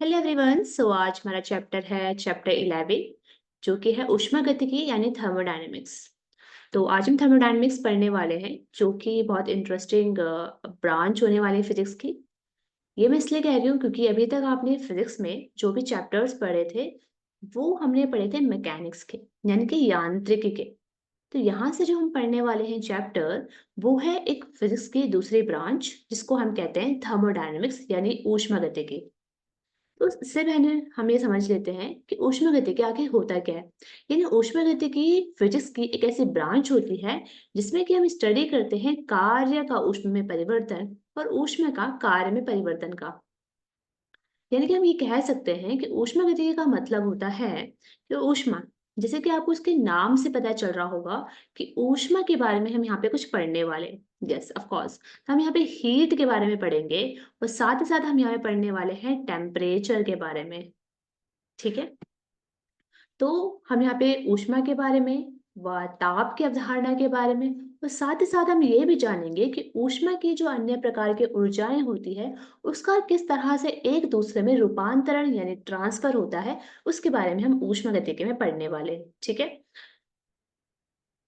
Hello everyone. आज हमारा chapter है चैप्टर 11 जो कि है ऊष्मागतिकी यानी थर्मोडायनेमिक्स। तो आज हम थर्मोडायनेमिक्स पढ़ने वाले हैं जो कि बहुत इंटरेस्टिंग ब्रांच होने वाली है फिजिक्स की। ये मैं इसलिए कह रही हूँ क्योंकि अभी तक आपने फिजिक्स में जो भी चैप्टर्स पढ़े थे वो हमने पढ़े थे मैकेनिक्स के यानी कि यांत्रिकी के। तो यहाँ से जो हम पढ़ने वाले हैं चैप्टर वो है एक फिजिक्स की दूसरी ब्रांच जिसको हम कहते हैं थर्मोडायनेमिक्स यानी ऊष्मागतिकी। तो इससे पहले हम ये समझ लेते हैं कि ऊष्मागतिकी आखिर होता क्या है। यानी ऊष्मागतिकी फिजिक्स की एक ऐसी ब्रांच होती है जिसमें कि हम स्टडी करते हैं कार्य का ऊष्मा में परिवर्तन और ऊष्मा का कार्य में परिवर्तन का। यानी कि हम ये कह सकते हैं कि ऊष्मागतिकी का मतलब होता है कि ऊष्मा, जैसे कि आपको उसके नाम से पता चल रहा होगा कि ऊष्मा के बारे में हम यहाँ पे कुछ पढ़ने वाले हैं। यस ऑफ कोर्स, तो हम यहाँ पे हीट के बारे में पढ़ेंगे और साथ ही साथ हम यहाँ पे पढ़ने वाले हैं टेम्परेचर के बारे में। ठीक है, तो हम यहाँ पे ऊष्मा के बारे में व ताप की अवधारणा के बारे में और साथ ही साथ हम ये भी जानेंगे कि ऊष्मा की जो अन्य प्रकार की ऊर्जाएं होती है उसका किस तरह से एक दूसरे में रूपांतरण यानी ट्रांसफर होता है, उसके बारे में हम ऊष्मागतिकी में पढ़ने वाले हैं। ठीक है,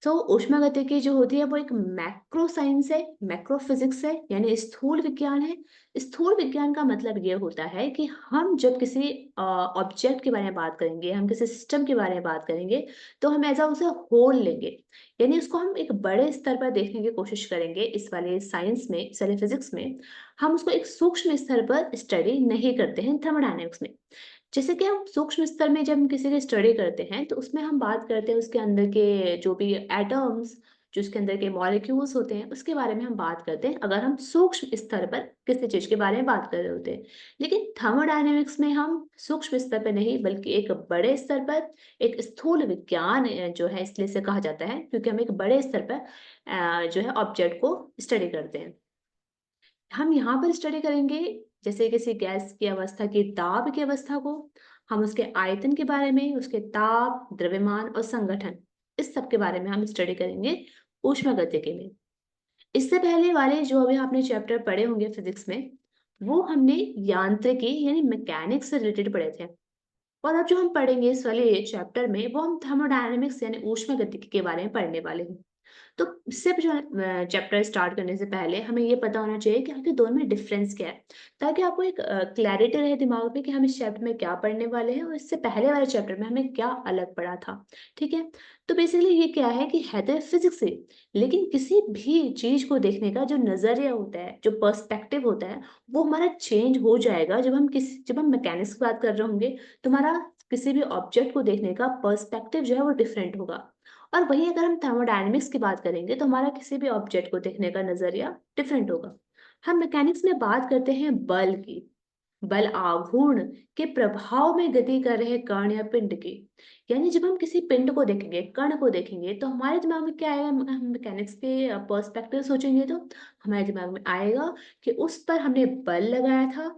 तो ऊष्मागतिकी जो होती है वो एक मैक्रो साइंस है, मैक्रो फिजिक्स है यानी स्थूल विज्ञान है। स्थूल विज्ञान का मतलब ये होता है कि हम जब किसी ऑब्जेक्ट के बारे में बात करेंगे, हम किसी सिस्टम के बारे में बात करेंगे, तो हम ऐसा उसे होल लेंगे, यानी उसको हम एक बड़े स्तर पर देखने की कोशिश करेंगे। इस वाले साइंस में, इस वाले फिजिक्स में हम उसको एक सूक्ष्म स्तर पर स्टडी नहीं करते हैं थर्मोडायनेमिक्स में। जैसे कि हम सूक्ष्म स्तर में जब हम किसी की स्टडी करते हैं तो उसमें हम बात करते हैं उसके अंदर के जो भी एटम्स, जो उसके अंदर के मॉलिक्यूल्स होते हैं उसके बारे में हम बात करते हैं, अगर हम सूक्ष्म स्तर पर किसी चीज के बारे में बात कर रहे होते हैं। लेकिन थर्मोडायनेमिक्स में हम सूक्ष्म स्तर पर नहीं बल्कि एक बड़े स्तर पर, एक स्थूल विज्ञान जो है इसलिए से कहा जाता है क्योंकि हम एक बड़े स्तर पर जो है ऑब्जेक्ट को स्टडी करते हैं। हम यहाँ पर स्टडी करेंगे जैसे किसी गैस की अवस्था की दाब की अवस्था को, हम उसके आयतन के बारे में, उसके ताप, द्रव्यमान और संगठन, इस सब के बारे में हम स्टडी करेंगे ऊष्मागतिकी में। इससे पहले वाले जो अभी आपने चैप्टर पढ़े होंगे फिजिक्स में वो हमने यांत्रिकी यानी मैकेनिक्स से रिलेटेड पढ़े थे। और अब जो हम पढ़ेंगे इस वाले चैप्टर में वो हम थर्मोडायनेमिक्स यानी ऊष्मागतिकी के बारे में पढ़ने वाले हैं। तो इससे जो है चैप्टर स्टार्ट करने से पहले हमें ये पता होना चाहिए कि आखिर दोनों में डिफरेंस क्या है, ताकि आपको एक क्लैरिटी रहे दिमाग में कि हम इस चैप्टर में क्या पढ़ने वाले हैं और इससे पहले वाले चैप्टर में हमें क्या अलग पढ़ा था। ठीक है, तो बेसिकली ये क्या है कि है तो फिजिक्स से, लेकिन किसी भी चीज को देखने का जो नजरिया होता है, जो पर्सपेक्टिव होता है, वो हमारा चेंज हो जाएगा जब हम मैकेनिक्स की बात कर रहे होंगे तो हमारा किसी भी ऑब्जेक्ट को देखने का पर्सपेक्टिव जो है वो डिफरेंट होगा। और वहीं अगर हम थर्मोडायनेमिक्स की बात करेंगे तो हमारा किसी भी ऑब्जेक्ट को देखने का नजरिया डिफरेंट होगा। हम मैकेनिक्स में बात करते हैं बल की, बल आघूर्ण के प्रभाव में गति कर रहे कण या पिंड की। यानी जब हम किसी पिंड को देखेंगे, कण को देखेंगे, तो हमारे दिमाग में क्या आएगा, हम मैकेनिक्स के पर्सपेक्टिव सोचेंगे तो हमारे दिमाग में आएगा कि उस पर हमने बल लगाया था,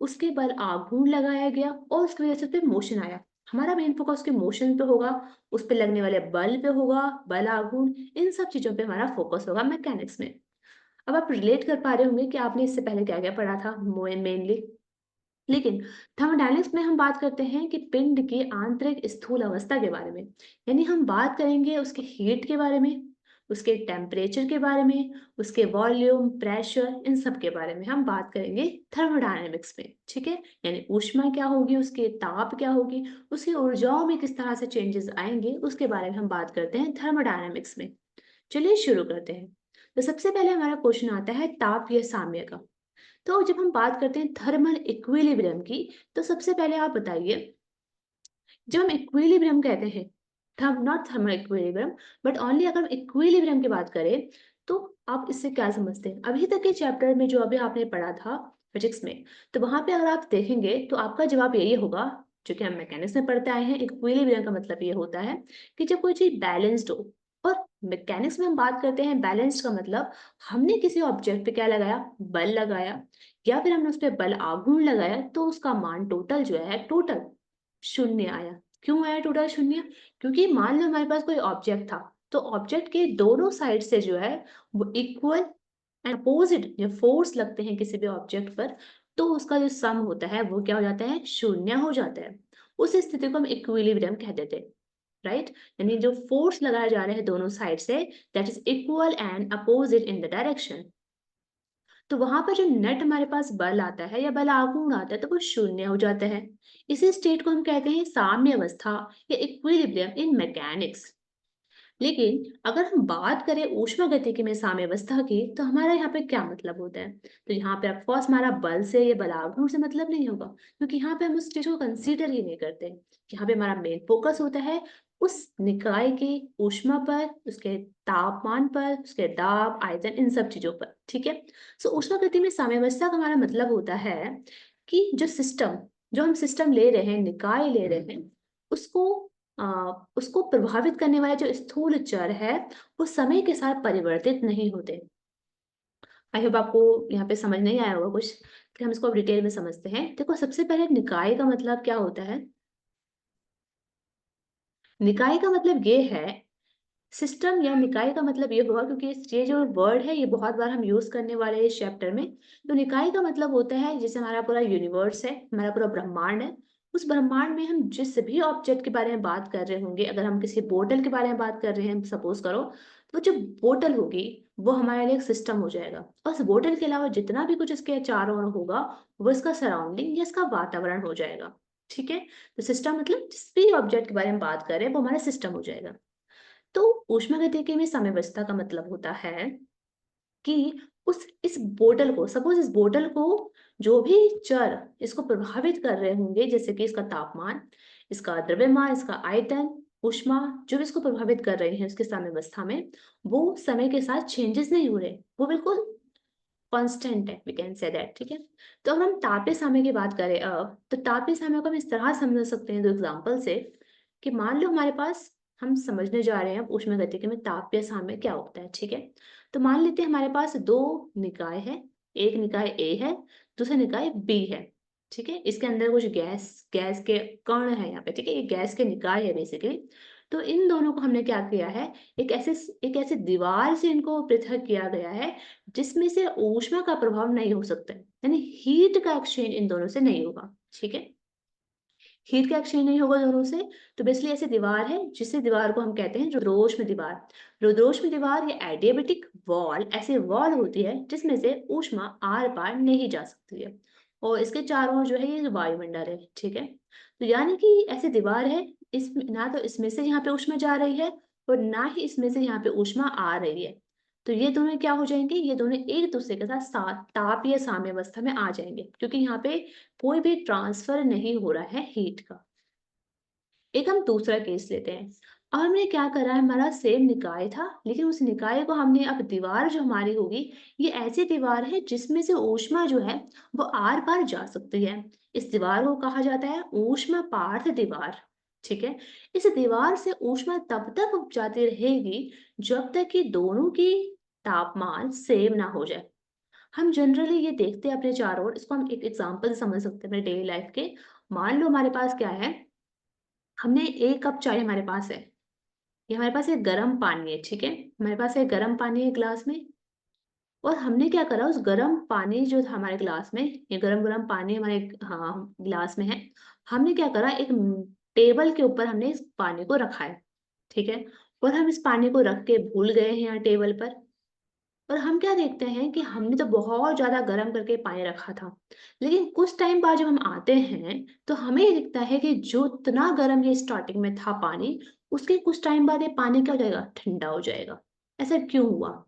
उसके बल आघूर्ण लगाया गया और उसकी वजह से उस पे मोशन आया। हमारा मेन फोकस उसके मोशन पे होगा, उस पे लगने वाले बल पे होगा, बल आघूर्ण, इन सब चीजों पे हमारा फोकस होगा मैकेनिक्स में। अब आप रिलेट कर पा रहे होंगे कि आपने इससे पहले क्या क्या पढ़ा था मेनली। लेकिन थर्मोडायनेमिक्स में हम बात करते हैं कि पिंड की आंतरिक स्थूल अवस्था के बारे में, यानी हम बात करेंगे उसके हीट के बारे में, उसके टेम्परेचर के बारे में, उसके वॉल्यूम, प्रेशर, इन सब के बारे में हम बात करेंगे थर्मोडायनेमिक्स में। ठीक है, यानी ऊष्मा क्या होगी, उसके ताप क्या होगी, उसकी ऊर्जाओं में किस तरह से चेंजेस आएंगे, उसके बारे में हम बात करते हैं थर्मोडायनेमिक्स में। चलिए शुरू करते हैं। तो सबसे पहले हमारा क्वेश्चन आता है ताप या साम्य का। तो जब हम बात करते हैं थर्मल इक्विलिब्रियम की, तो सबसे पहले आप बताइए, जब हम इक्विलिब्रियम कहते हैं, therm not thermal equilibrium but only अगर हम इक्विलिब्रियम की बात करें तो आप इससे क्या समझते हैं। अभी तक के चैप्टर में जो अभी आपने पढ़ा था फिजिक्स में, तो वहां पे अगर आप देखेंगे तो आपका जवाब यही होगा, जो कि हम मैकेनिक्स में पढ़ते आए हैं। इक्विलिब्रियम का मतलब ये होता है कि जब कोई चीज बैलेंस्ड हो। और मैकेनिक्स में हम बात करते हैं बैलेंस्ड का मतलब हमने किसी ऑब्जेक्ट पे क्या लगाया, बल लगाया, या फिर हमने उस पर बल आघूर्ण लगाया तो उसका मान टोटल जो है टोटल शून्य आया। क्यों आया टोटल शून्य? क्योंकि मान लो हमारे पास कोई ऑब्जेक्ट था, तो ऑब्जेक्ट के दोनों साइड से जो है वो इक्वल एंड अपोजिट जो फोर्स लगते हैं किसी भी ऑब्जेक्ट पर, तो उसका जो सम होता है वो क्या हो जाता है, शून्य हो जाता है। उस स्थिति को हम इक्विलिब्रियम कह देते हैं, राइट। यानी जो फोर्स लगाए जा रहे हैं दोनों साइड से, that is equal and opposite in the direction. तो वहां पर जो नेट हमारे पास बल आता है या बल आघूर्ण आता है तो वो शून्य हो जाता है। इसी स्टेट को हम कहते हैं साम्य अवस्था या इक्विलिब्रियम इन मैकेनिक्स। लेकिन अगर हम बात करें ऊष्मागतिकी में साम्यावस्था की, तो हमारा यहाँ पे क्या मतलब होता है? तो यहाँ पे ऑफकोर्स हमारा बल से या बलाघूर्ण से मतलब नहीं होगा, क्योंकि यहाँ पे हम उस चीज को कंसीडर ही नहीं करते। यहाँ पे हमारा मेन फोकस होता है उस निकाय की ऊष्मा पर, उसके तापमान पर, उसके दाब, आयतन, इन सब चीजों पर। ठीक है। सो ऊष्मागति में साम्यावस्था का हमारा मतलब होता है कि जो हम सिस्टम ले रहे हैं, निकाय ले रहे हैं, उसको अ, उसको प्रभावित करने वाले जो स्थूल चर है वो समय के साथ परिवर्तित नहीं होते। आई होप आपको यहाँ पे समझ नहीं आया होगा कुछ, फिर हम इसको अब डिटेल में समझते हैं। देखो, सबसे पहले निकाय का मतलब क्या होता है? निकाय का मतलब ये है, सिस्टम या निकाय का मतलब ये होगा, क्योंकि ये जो वर्ड है ये बहुत बार हम यूज करने वाले हैं इस चैप्टर में। तो निकाय का मतलब होता है जैसे हमारा पूरा यूनिवर्स है, हमारा पूरा ब्रह्मांड है। उस ब्रह्मांड में हम जिस भी ऑब्जेक्ट के बारे में बात कर रहे होंगे, अगर हम किसी बोतल के बारे में बात कर रहे हैं सपोज करो, तो जो बोतल होगी वो हमारे लिए एक सिस्टम हो जाएगा। और उस बोतल के अलावा जितना भी कुछ इसके चारों ओर होगा वो इसका सराउंडिंग या इसका वातावरण हो जाएगा। ठीक है। तो सिस्टम मतलब जिस भी ऑब्जेक्ट के बारे में बात कर रहे हैं वो हमारा सिस्टम हो जाएगा। तो ऊष्मागतिकी में साम्यावस्था का मतलब होता है कि उस इस बोतल को, सपोज इस बोतल को जो भी चर इसको प्रभावित कर रहे होंगे, जैसे कि इसका तापमान, इसका द्रव्यमान, इसका आयतन, ऊष्मा, जो भी इसको प्रभावित कर रहे हैं उसके साम्यावस्था में, वो समय के साथ चेंजेस नहीं हो रहे, वो बिल्कुल कांस्टेंट है, वी कैन से दैट। ठीक है। तो अगर हम तापीय साम्य की बात करें अब, तो तापीय साम्य को हम इस तरह समझ सकते हैं दो एग्जांपल से, कि मान लो हमारे पास, हम समझने जा रहे हैं अब ऊष्मागतिकी में तापीय साम्य क्या होता है। ठीक है। तो मान लेते हैं हमारे पास दो निकाय है, एक निकाय ए है, दूसरा निकाय बी है। ठीक है। इसके अंदर कुछ गैस गैस के कण है यहाँ पे। ठीक है। ये गैस के निकाय है बेसिकली। तो इन दोनों को हमने क्या किया है, एक ऐसे दीवार से इनको पृथक किया गया है जिसमें से ऊष्मा का प्रभाव नहीं हो सकता है, यानी हीट का एक्सचेंज इन दोनों से नहीं होगा। ठीक है। हीट का एक्सचेंज नहीं होगा दोनों से। तो बेसिकली ऐसी दीवार है जिसे दीवार को हम कहते हैं रुद्रोष्म दीवार। रुद्रोष्म दीवार या एडियाबेटिक वॉल ऐसी वॉल होती है जिसमें से ऊष्मा आर पार नहीं जा सकती है, और इसके चारों ओर जो है ये वायुमंडल है। ठीक है। तो यानी कि ऐसी दीवार है, इसमें ना तो इसमें से यहाँ पे ऊष्मा जा रही है और ना ही इसमें से यहाँ पे ऊष्मा आ रही है। तो ये दोनों क्या हो जाएंगे, ये दोनों एक दूसरे के साथ तापीय साम्यावस्था में आ जाएंगे, क्योंकि यहाँ पे कोई भी ट्रांसफर नहीं हो रहा है हीट का। एक हम दूसरा केस लेते हैं। अब हमने क्या करा है, हमारा सेम निकाय था, लेकिन उस निकाय को हमने, अब दीवार जो हमारी होगी ये ऐसी दीवार है जिसमें से ऊष्मा जो है वो आर पार जा सकती है। इस दीवार को कहा जाता है ऊष्मा पार्थ दीवार। ठीक है। इस दीवार से ऊष्मा तब तक जाती रहेगी जब तक कि दोनों की तापमान सेम ना हो जाए। हम जनरली ये देखते हैं अपने चारों ओर, इसको हम एक एग्जांपल से समझ सकते हैं अपने डेली लाइफ के। मान लो हमारे पास क्या है, हमने एक कप चाय हमारे पास है, ये हमारे पास एक गर्म पानी है। ठीक है। हमारे पास एक गर्म पानी है ग्लास में, और हमने क्या करा, उस गर्म पानी जो था हमारे ग्लास में, ये गरम गरम पानी हमारे, हाँ, ग्लास में है, हमने क्या करा, एक टेबल के ऊपर हमने इस पानी को रखा है। ठीक है। और हम इस पानी को रख के भूल गए हैं यहाँ टेबल पर, और हम क्या देखते हैं कि हमने तो बहुत ज्यादा गर्म करके पानी रखा था, लेकिन कुछ टाइम बाद जब हम आते हैं तो हमें ये दिखता है कि जो इतना गर्म ये स्टार्टिंग में था पानी, उसके कुछ टाइम बाद ये पानी क्या हो जाएगा, ठंडा हो जाएगा। ऐसा क्यों हुआ?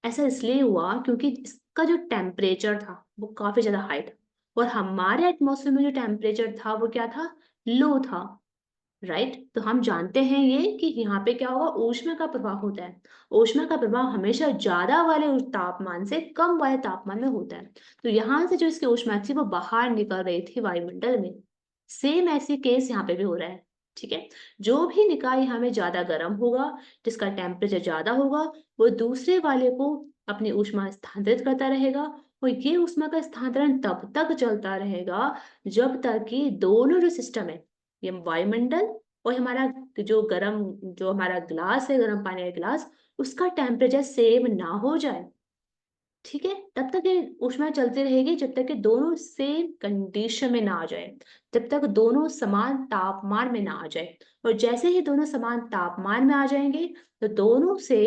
ऐसा इसलिए हुआ क्योंकि इसका जो टेम्परेचर था वो काफी ज्यादा हाई था, और हमारे एटमॉस्फेयर में जो टेम्परेचर था वो क्या था, लो था। राइट। तो हम जानते हैं ये कि यहाँ पे क्या होगा, ऊष्मा का प्रभाव होता है। ऊष्मा का प्रभाव हमेशा ज्यादा वाले उस तापमान से कम वाले तापमान में होता है। तो यहाँ से जो इसकी ऊष्मा थी वो बाहर निकल रही थी वायुमंडल में। सेम ऐसी केस यहाँ पे भी हो रहा है। ठीक है। जो भी निकाय यहाँ में ज्यादा गर्म होगा, जिसका टेम्परेचर ज्यादा होगा, वो दूसरे वाले को अपनी ऊष्मा स्थानांतरित करता रहेगा, और ये ऊष्मा का स्थानांतरण तब तक चलता रहेगा जब तक कि दोनों जो सिस्टम है, ये वायुमंडल और हमारा जो गरम, जो हमारा ग्लास है, गरम पानी का ग्लास, उसका टेम्परेचर सेम ना हो जाए। ठीक है, तब तक ये ऊष्मा चलती रहेगी जब तक कि दोनों सेम कंडीशन में ना आ जाए, जब तक दोनों समान तापमान में ना आ जाए। और जैसे ही दोनों समान तापमान में आ जाएंगे तो दोनों से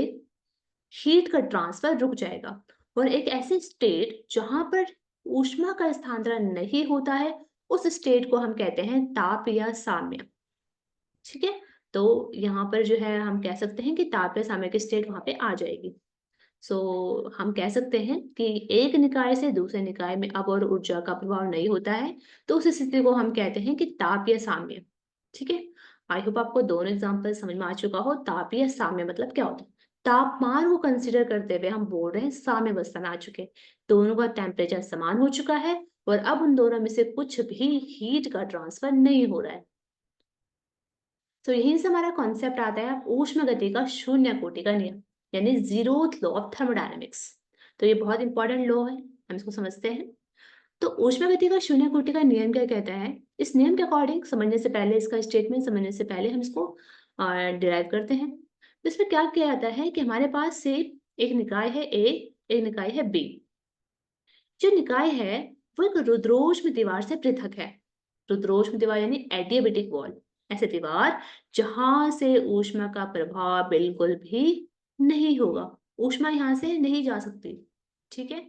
हीट का ट्रांसफर रुक जाएगा और एक ऐसी स्टेट जहां पर ऊष्मा का स्थानांतरण नहीं होता है, उस स्टेट को हम कहते हैं ताप या साम्य। ठीक है, तो यहाँ पर जो है हम कह सकते हैं कि ताप या साम्य की स्टेट वहां पे आ जाएगी। सो हम कह सकते हैं कि एक निकाय से दूसरे निकाय में अब और ऊर्जा का प्रभाव नहीं होता है, तो उस स्थिति को हम कहते हैं कि ताप या साम्य। ठीक है, आई होप आपको दोनों एग्जांपल समझ में आ चुका हो। ताप या साम्य मतलब क्या होता है? तापमान को कंसीडर करते हुए हम बोल रहे हैं साम्य अवस्था में आ चुके, दोनों का टेम्परेचर समान हो चुका है और अब उन दोनों में से कुछ भी हीट का ट्रांसफर नहीं हो रहा है। तो यहीं से हमारा कॉन्सेप्ट आता है ऊष्म गति का शून्य कोटि का नियम, यानी जीरोथ लॉ ऑफ थर्मोडायनेमिक्स। तो ये बहुत इंपॉर्टेंट लॉ है, हम इसको समझते हैं। तो ऊष्म गति का शून्य कोटि का नियम क्या कहता है? इस नियम के अकॉर्डिंग समझने से पहले, इसका स्टेटमेंट समझने से पहले हम इसको डिराइव करते हैं। तो इसमें क्या किया जाता है कि हमारे पास से एक निकाय है ए, एक निकाय है बी। जो निकाय है वो एक रुद्रोष्म दीवार से पृथक है। रुद्रोष्म दीवार यानी एडियाबेटिक वॉल, ऐसे दीवार जहां से ऊष्मा का प्रभाव बिल्कुल भी नहीं होगा, ऊष्मा यहां से नहीं जा सकती। ठीक है,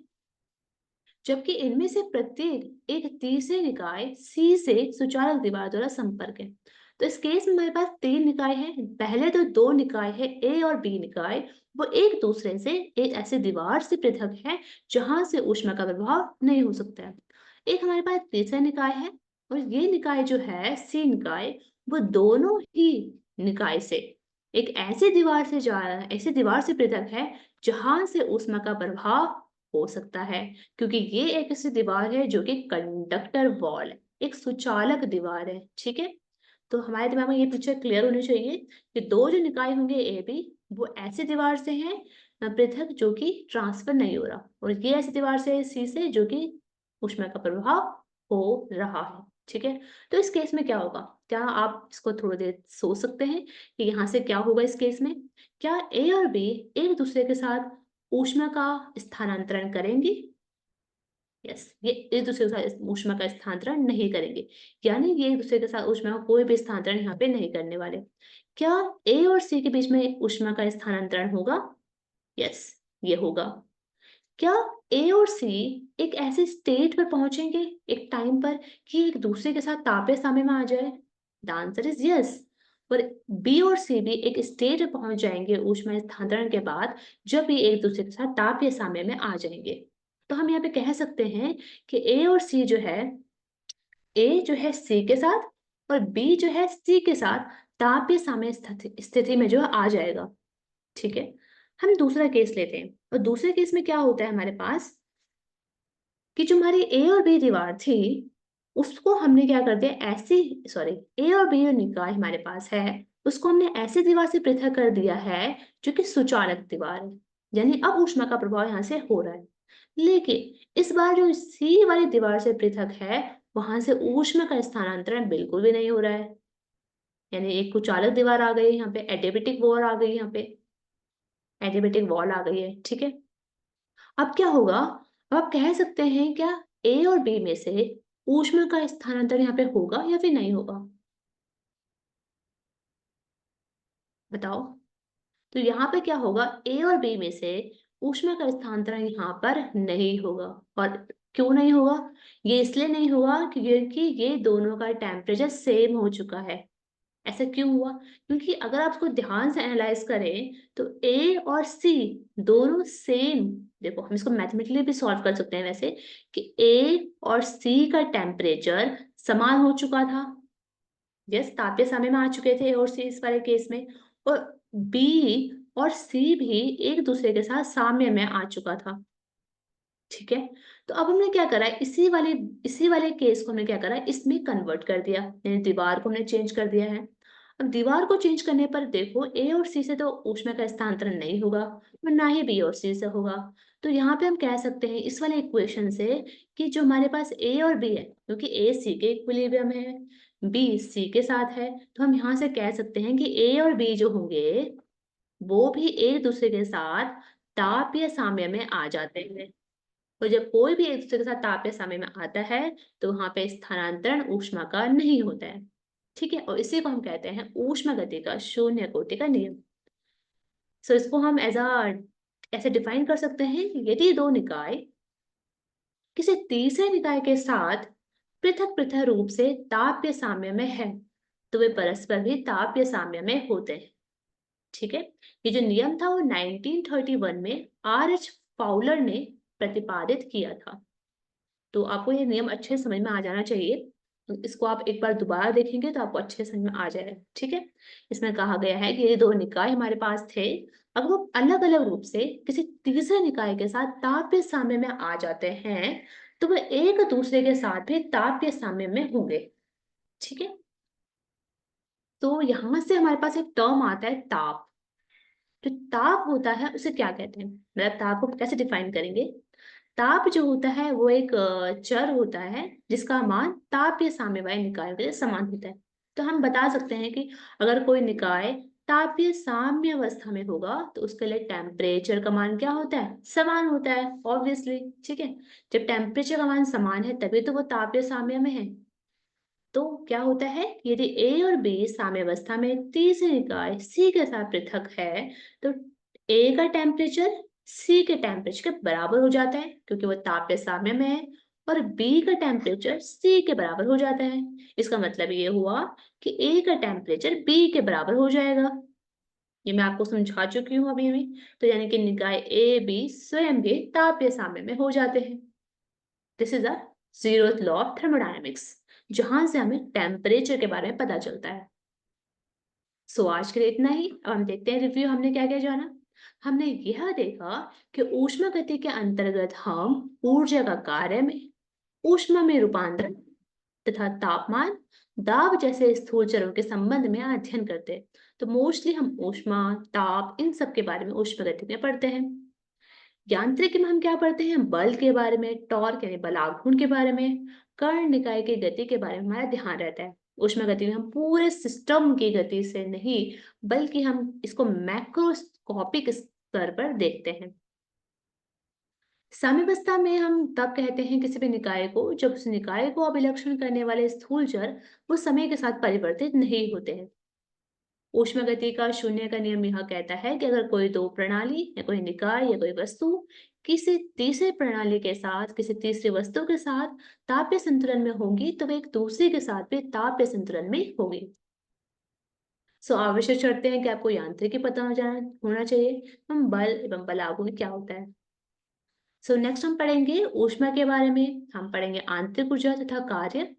जबकि इनमें से प्रत्येक एक तीसरे निकाय सी से सुचालक दीवार द्वारा संपर्क है। तो इस केस में हमारे पास तीन निकाय हैं। पहले तो दो निकाय है ए और बी निकाय, वो एक दूसरे से एक ऐसी दीवार से पृथक है जहां से ऊष्मा का प्रभाव नहीं हो सकता है। एक हमारे पास तीसरा निकाय है और ये निकाय जो है सी निकाय, वो दोनों ही निकाय से एक ऐसी दीवार से जा रहा है, ऐसी दीवार से पृथक है जहां से ऊष्मा का प्रभाव हो सकता है, क्योंकि ये एक ऐसी दीवार है जो कि कंडक्टर वॉल है, एक सुचालक दीवार है। ठीक है, तो हमारे दिमाग में ये पिक्चर क्लियर होनी चाहिए कि दो जो निकाय होंगे ए बी, वो ऐसी दीवार से हैं पृथक जो कि ट्रांसफर नहीं हो रहा, और ये ऐसी दीवार से सी से जो कि ऊष्मा का प्रभाव हो रहा है। ठीक है, तो इस केस में क्या होगा? क्या आप इसको थोड़ी देर सोच सकते हैं कि यहाँ से क्या होगा इस केस में? क्या ए और बी एक दूसरे के साथ ऊष्मा का स्थानांतरण करेंगे? यस, ये एक दूसरे के साथ ऊष्मा का स्थानांतरण नहीं करेंगे, यानी ये एक दूसरे के साथ ऊष्मा का कोई भी स्थानांतरण यहाँ पे नहीं करने वाले। क्या ए और सी के बीच में ऊष्मा का स्थानांतरण होगा? यस, ये होगा। क्या ए और सी एक ऐसे स्टेट पर पहुंचेंगे एक टाइम पर कि एक दूसरे के साथ तापे सामे में आ जाए? The answer is yes. और बी और सी भी एक स्टेट पर पहुंच जाएंगे ऊष्मा स्थानांतरण के बाद, जब ये एक दूसरे के साथ ताप या साम्य में आ जाएंगे। तो हम यहाँ पे कह सकते हैं कि ए और सी जो है, ए जो है सी के साथ और बी जो है सी के साथ ताप या साम्य स्थिति में जो है आ जाएगा। ठीक है, हम दूसरा केस लेते हैं और दूसरे केस में क्या होता है हमारे पास कि जो हमारी ए और बी दीवार थी, उसको हमने क्या कर दिया, ऐसी सॉरी, ए और बी जो निकाय हमारे पास है, उसको हमने ऐसी दीवार से पृथक कर दिया है जो कि सुचालक दीवार है, यानी अब ऊष्मा का प्रभाव यहाँ से हो रहा है। लेकिन इस बार जो सी वाली दीवार से पृथक है, वहां से ऊष्मा का स्थानांतरण बिल्कुल भी नहीं हो रहा है, यानी एक कुचालक दीवार आ गई है यहाँ पे, एडियाबेटिक वॉल आ गई है यहाँ पे, एडियाबेटिक वॉल आ गई है। ठीक है, अब क्या होगा? अब आप कह सकते हैं क्या ए और बी में से ऊष्मा का स्थानांतरण यहाँ पे होगा या फिर नहीं होगा? बताओ। तो यहाँ पे क्या होगा, ए और बी में से ऊष्मा का स्थानांतरण यहाँ पर नहीं होगा। और क्यों नहीं होगा? ये इसलिए नहीं होगा क्योंकि ये दोनों का टेम्परेचर सेम हो चुका है। ऐसा क्यों हुआ? क्योंकि अगर आप इसको ध्यान से एनालाइज करें तो ए और सी दोनों सेम, देखो हम इसको मैथमेटिकली भी सॉल्व कर सकते हैं वैसे, कि ए और सी का टेम्परेचर समान हो चुका था। यस, तापीय समय में आ चुके थे ए और सी इस वाले केस में, और बी और सी भी एक दूसरे के साथ साम्य में आ चुका था। ठीक है, तो अब हमने क्या करा है, इसी वाले केस को हमने क्या करा है, इसमें कन्वर्ट कर दिया, यानी दीवार को हमने चेंज कर दिया है। अब दीवार को चेंज करने पर देखो ए और सी से तो ऊष्मा का स्थानांतरण नहीं होगा और ना ही बी और सी से होगा। तो यहाँ पे हम कह सकते हैं इस वाले इक्वेशन से कि जो हमारे पास ए और बी है, क्योंकि ए सी के इक्विलिब्रियम में है, बी सी के साथ है, तो हम यहाँ से कह सकते हैं कि ए और बी जो होंगे वो भी एक दूसरे के साथ ताप या साम्य में आ जाते हैं। तो जब कोई भी एक दूसरे के साथ ताप या साम्य में आता है तो वहां पे स्थानांतरण ऊष्मा का नहीं होता है। ठीक है, और इसी को हम कहते हैं ऊष्मा गति का शून्य कोटि का नियम। सो इसको हम ऐसे डिफाइन कर सकते हैं, यदि दो निकाय किसी तीसरे निकाय के साथ पृथक पृथक रूप से ताप या साम्य में है तो वे परस्पर भी ताप या साम्य में होते हैं। ठीक है, ये जो नियम था वो 1931 में आर एच फाउलर ने प्रतिपादित किया था। तो आपको ये नियम अच्छे समझ में आ जाना चाहिए। तो इसको आप एक बार दोबारा देखेंगे तो आपको अच्छे समझ में आ जाएगा। ठीक है, इसमें कहा गया है कि ये दो निकाय हमारे पास थे, अगर वो अलग अलग रूप से किसी तीसरे निकाय के साथ ताप या साम्य में आ जाते हैं तो वो एक दूसरे के साथ भी ताप या साम्य में होंगे। ठीक है, तो यहां से हमारे पास एक टर्म आता है ताप। जो ताप होता है उसे क्या कहते हैं, मतलब ताप को कैसे डिफाइन करेंगे। ताप जो होता है वो एक चर होता है जिसका मान ताप या साम्यवाय निकायों के लिए समान होता है। तो हम बता सकते हैं कि अगर कोई निकाय तापीय साम्य अवस्था में होगा तो उसके लिए टेम्परेचर का मान क्या होता है, समान होता है ऑब्वियसली। ठीक है, जब टेम्परेचर का मान समान है तभी तो वो तापीय साम्य में है। तो क्या होता है, यदि ए और बी साम्यावस्था में तीसरी निकाय सी के साथ पृथक है तो ए का टेम्परेचर सी के टेम्परेचर के बराबर हो जाता है क्योंकि वो तापीय साम्य में है, और बी का टेम्परेचर सी के बराबर हो जाता है। इसका मतलब ये हुआ कि ए का टेम्परेचर बी के बराबर हो जाएगा। ये मैं आपको समझा चुकी हूँ अभी भी। तो यानी कि निकाय ए बी स्वयं भी तापीय साम्य में हो जाते हैं। This is a zeroth law of thermodynamics, जहां से हमें टेम्परेचर के बारे में पता चलता है। सो आज के लिए इतना ही। अब हम देखते हैं रिव्यू हमने क्या क्या जाना। हमने यह देखा कि ऊष्मा गति के अंतर्गत हम ऊर्जा का कार्य में ऊष्मा में रूपांतरण तथा तापमान दाब जैसे स्थूल चरों के संबंध में अध्ययन करते हैं। तो मोस्टली हम ऊष्मा ताप इन सब के बारे में ऊष्मा गति में पढ़ते हैं। यांत्रिकी में हम क्या पढ़ते हैं, बल के बारे में, टॉर्क यानी बलाघूर्ण के बारे में, कर्ण निकाय की गति के बारे में हमारा ध्यान रहता है। ऊष्मा गति में हम पूरे सिस्टम की गति से नहीं बल्कि हम इसको मैक्रोस्कोपिक स्तर पर देखते हैं। साम्यावस्था में हम तब कहते हैं किसी भी निकाय को जब उस निकाय को अभिलक्षण करने वाले स्थूल चर वो समय के साथ परिवर्तित नहीं होते हैं। ऊष्मागति का शून्य का नियम यह कहता है कि अगर कोई दो प्रणाली या कोई निकाय या कोई वस्तु किसी तीसरे प्रणाली के साथ किसी तीसरी वस्तु के साथ तापीय संतुलन में होंगी तो वे एक दूसरे के साथ भी तापीय संतुलन में होगी। सो आवश्यक शर्तें हैं कि आपको यांत्रिकी पता होना चाहिए, हम बल एवं बलाघूर्ण क्या होता है। सो नेक्स्ट हम पढ़ेंगे ऊष्मा के बारे में, हम पढ़ेंगे आंतरिक ऊर्जा तथा कार्य,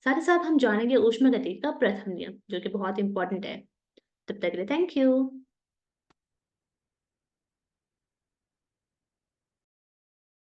साथ ही साथ हम जानेंगे ऊष्मा गति का प्रथम नियम जो कि बहुत इंपॉर्टेंट है। तब तक के लिए थैंक यू।